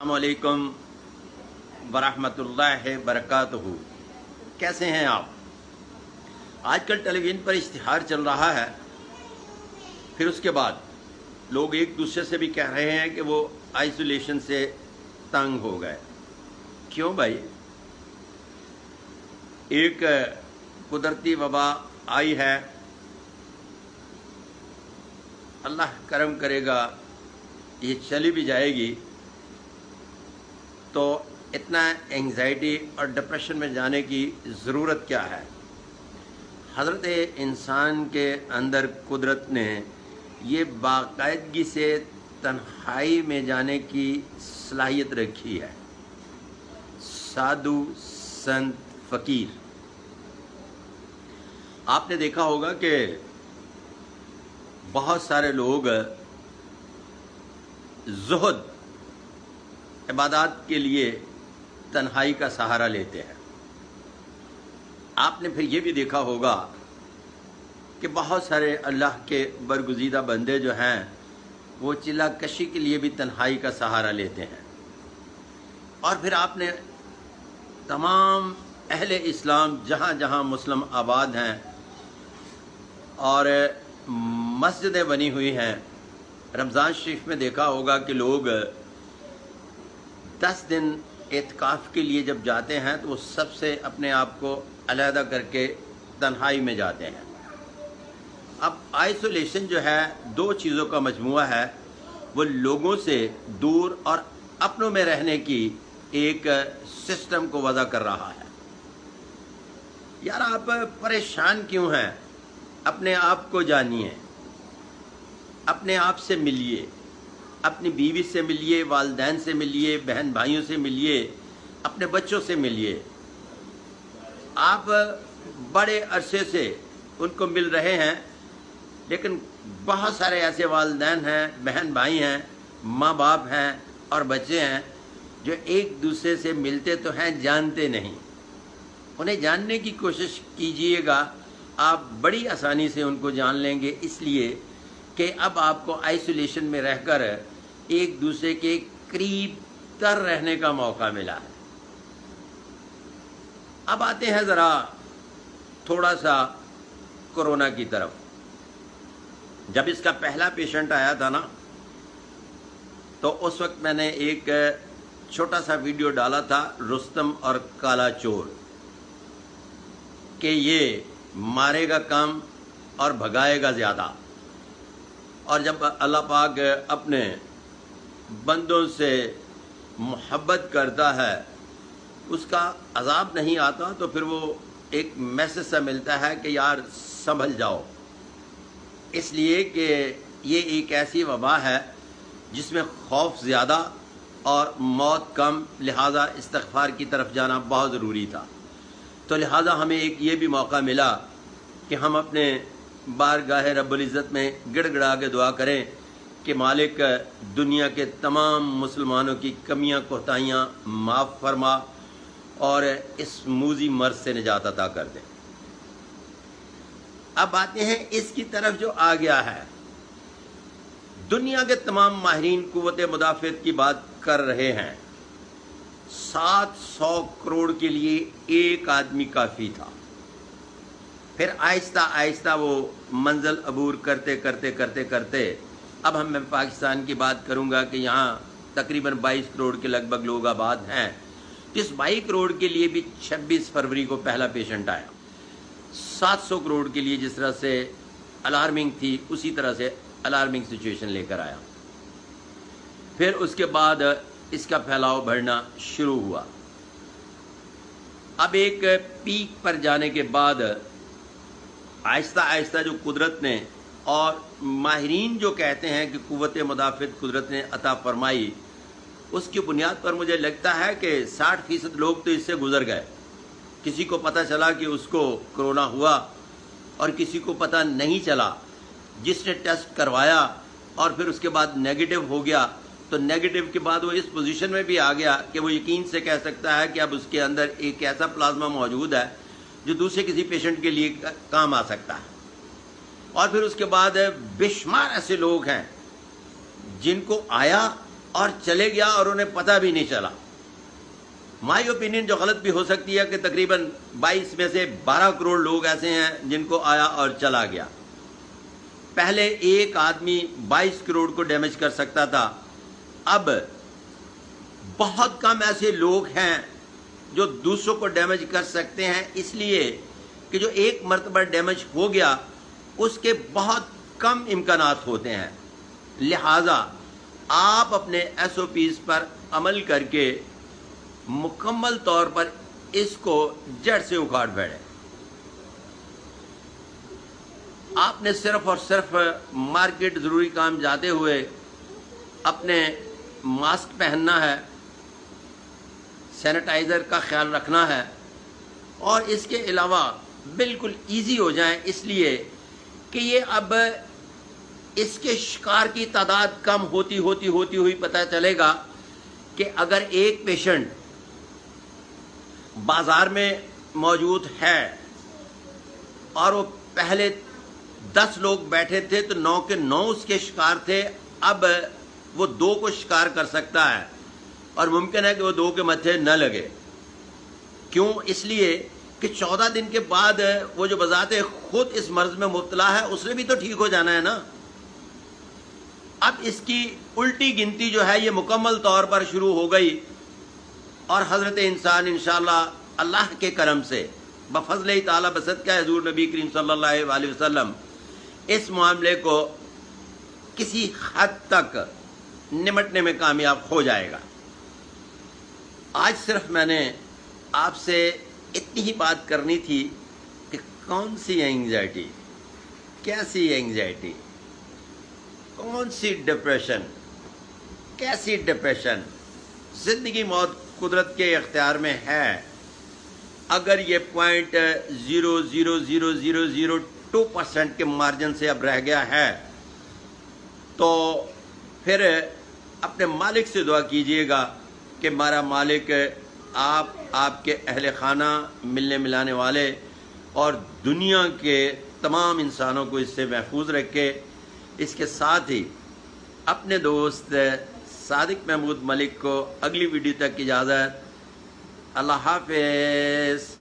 अस्सलामुअलैकुम वरहमतुल्लाहि वबरकातुहू। कैसे हैं आप? आजकल टेलीविज़न पर इश्तिहार चल रहा है, फिर उसके बाद लोग एक दूसरे से भी कह रहे हैं कि वो आइसोलेशन से तंग हो गए। क्यों भाई? एक कुदरती वबा आई है, अल्लाह करम करेगा ये चली भी जाएगी, तो इतना एंग्जाइटी और डिप्रेशन में जाने की ज़रूरत क्या है? हज़रत इंसान के अंदर कुदरत ने ये बाकायदगी से तन्हाई में जाने की सलाहियत रखी है। साधु संत फ़कीर, आपने देखा होगा कि बहुत सारे लोग ज़ुहद इबादत के लिए तन्हाई का सहारा लेते हैं। आपने फिर ये भी देखा होगा कि बहुत सारे अल्लाह के बरगुज़ीदा बंदे जो हैं वो चिल्ला कशी के लिए भी तन्हाई का सहारा लेते हैं। और फिर आपने तमाम अहले इस्लाम जहाँ जहाँ मुस्लिम आबाद हैं और मस्जिदें बनी हुई हैं, रमज़ान शरीफ में देखा होगा कि लोग 10 दिन एतकाफ़ के लिए जब जाते हैं तो वो सबसे अपने आप को अलहदा करके तन्हाई में जाते हैं। अब आइसोलेशन जो है दो चीज़ों का मजमुआ है, वो लोगों से दूर और अपनों में रहने की एक सिस्टम को वज़ा कर रहा है। यार आप परेशान क्यों हैं? अपने आप को जानिए, अपने आप से मिलिए, अपनी बीवी से मिलिए, वालिदैन से मिलिए, बहन भाइयों से मिलिए, अपने बच्चों से मिलिए। आप बड़े अरसे से उनको मिल रहे हैं, लेकिन बहुत सारे ऐसे वालिदैन हैं, बहन भाई हैं, माँ बाप हैं और बच्चे हैं जो एक दूसरे से मिलते तो हैं, जानते नहीं। उन्हें जानने की कोशिश कीजिएगा, आप बड़ी आसानी से उनको जान लेंगे, इसलिए कि अब आपको आइसोलेशन में रहकर एक दूसरे के करीब तर रहने का मौका मिला है। अब आते हैं ज़रा थोड़ा सा कोरोना की तरफ। जब इसका पहला पेशेंट आया था ना, तो उस वक्त मैंने एक छोटा सा वीडियो डाला था, रुस्तम और काला चोर, कि ये मारेगा कम और भगाएगा ज़्यादा। और जब अल्लाह पाक अपने बंदों से मोहब्बत करता है, उसका अजाब नहीं आता, तो फिर वो एक मैसेज सा मिलता है कि यार संभल जाओ, इसलिए कि ये एक ऐसी वबा है जिसमें खौफ ज़्यादा और मौत कम, लिहाजा इस्तिग़फ़ार की तरफ जाना बहुत ज़रूरी था। तो लिहाजा हमें एक ये भी मौका मिला कि हम अपने बारगाह रब्बुल इज़्ज़त में गिड़गिड़ा के दुआ करें कि मालिक दुनिया के तमाम मुसलमानों की कमियां कोताहियां माफ़ फरमा और इस मूज़ी मर्ज़ से निजात अता कर दे। अब आते हैं इसकी तरफ जो आ गया है। दुनिया के तमाम माहिरीन कुव्वत मुदाफ़अत की बात कर रहे हैं। 700 करोड़ के लिए एक आदमी काफ़ी था। फिर आहिस्ता आहिस्ता वो मंजिल अबूर करते करते करते करते अब मैं पाकिस्तान की बात करूंगा कि यहाँ तकरीबन 22 करोड़ के लगभग लोग आबाद हैं। इस 22 करोड़ के लिए भी 26 फरवरी को पहला पेशेंट आया। 700 करोड़ के लिए जिस तरह से अलार्मिंग थी, उसी तरह से अलार्मिंग सिचुएशन लेकर आया। फिर उसके बाद इसका फैलाव बढ़ना शुरू हुआ। अब एक पीक पर जाने के बाद आहिस्ता आहिस्ता जो कुदरत ने और माहिरीन जो कहते हैं कि कुव्वत मुदाफ़अत कुदरत ने अता फरमाई, उसकी बुनियाद पर मुझे लगता है कि 60% लोग तो इससे गुजर गए। किसी को पता चला कि उसको कोरोना हुआ और किसी को पता नहीं चला। जिसने टेस्ट करवाया और फिर उसके बाद नेगेटिव हो गया, तो नेगेटिव के बाद वो इस पोजीशन में भी आ गया कि वो यकीन से कह सकता है कि अब उसके अंदर एक ऐसा प्लाज्मा मौजूद है जो दूसरे किसी पेशेंट के लिए काम आ सकता है। और फिर उसके बाद बेशुमार ऐसे लोग हैं जिनको आया اور چلے گیا اور انہیں پتہ بھی نہیں چلا. مائی اوپینین جو غلط بھی ہو سکتی ہے کہ تقریباً 22 میں سے 12 کروڑ لوگ ایسے ہیں جن کو آیا اور چلا گیا. پہلے ایک آدمی 22 کروڑ کو ڈیمیج کر سکتا تھا، اب بہت کم ایسے لوگ ہیں جو دوسروں کو ڈیمیج کر سکتے ہیں، اس لیے کہ جو ایک مرتبہ ڈیمیج ہو گیا اس کے بہت کم امکانات ہوتے ہیں. لہٰذا آپ اپنے ایس او پیز پر عمل کر کے مکمل طور پر اس کو جڑ سے اکھاڑ پھیڑیں. آپ نے صرف اور صرف مارکیٹ ضروری کام جاتے ہوئے اپنے ماسک پہننا ہے، سینیٹائزر کا خیال رکھنا ہے، اور اس کے علاوہ بالکل ایزی ہو جائیں، اس لیے کہ یہ اب اس کے شکار کی تعداد کم ہوتی ہوئی پتہ چلے گا کہ اگر ایک پیشنٹ بازار میں موجود ہے اور وہ پہلے 10 لوگ بیٹھے تھے تو 9 کے 9 اس کے شکار تھے، اب وہ 2 کو شکار کر سکتا ہے اور ممکن ہے کہ وہ 2 کے متھے نہ لگے. کیوں؟ اس لیے کہ 14 دن کے بعد وہ جو بذات خود اس مرض میں مبتلا ہے اس نے بھی تو ٹھیک ہو جانا ہے نا. اب اس کی الٹی گنتی جو ہے یہ مکمل طور پر شروع ہو گئی، اور حضرت انسان انشاءاللہ اللہ کے کرم سے بفضل تعالیٰ بصدقہ حضور نبی کریم صلی اللہ علیہ وسلم اس معاملے کو کسی حد تک نمٹنے میں کامیاب ہو جائے گا. آج صرف میں نے آپ سے اتنی ہی بات کرنی تھی کہ کون سی اینگزائٹی، کیسی اینگزائٹی، کون سی ڈپریشن، کیسی ڈپریشن. زندگی موت قدرت کے اختیار میں ہے. اگر یہ 0.00002% کے مارجن سے اب رہ گیا ہے تو پھر اپنے مالک سے دعا کیجئے گا کہ ہمارا مالک آپ کے اہل خانہ، ملنے ملانے والے اور دنیا کے تمام انسانوں کو اس سے محفوظ رکھے. اس کے ساتھ ہی اپنے دوست صادق محمود ملک کو اگلی ویڈیو تک اجازت. اللہ حافظ.